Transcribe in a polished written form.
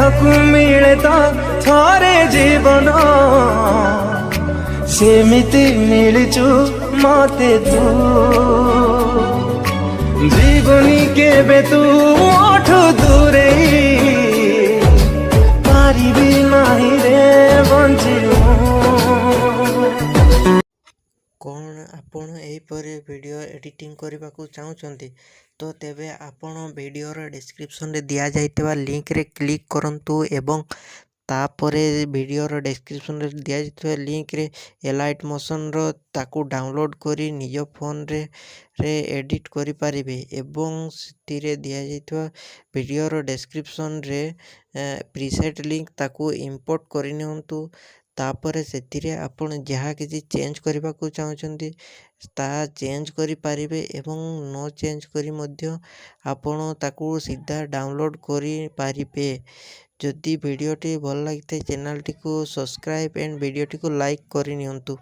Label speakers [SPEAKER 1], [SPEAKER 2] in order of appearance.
[SPEAKER 1] देहकु मिले तो थरे जीवन सेमिति मिलचु मते तू जीवनी केबे तू ओठु दूरे पारिबी नाही रे बंची
[SPEAKER 2] कौन आपण एहीपरि वीडियो एडिटिंग करने को चाहते तो तेबे आपण वीडियोर डिस्क्रिप्शन रे दिया जाइतबा लिंक रे क्लिक करंतु एवं तापरे वीडियोर डिस्क्रिप्शन रे दिया जाइतबा लिंक रे एलाइट मोशन रो ताकू डाउनलोड करी निज फोन रे एडिट करि पारिबे एवं सितिरे दिया जाइतबा वीडियोर डिस्क्रिप्शन रे प्रीसेट लिंक ताकू इंपोर्ट करि नियंतु तापर से आपण जहाँ किसी चेंज करने को चाहते ता चेंज करि पारिबे एवं नो चेंज करी मध्य आपण ताकू सीधा डाउनलोड करि पारिबे। जदि वीडियोटी भल लगी चैनल टी को सब्सक्राइब एंड वीडियोटी को लाइक करि नियंतु।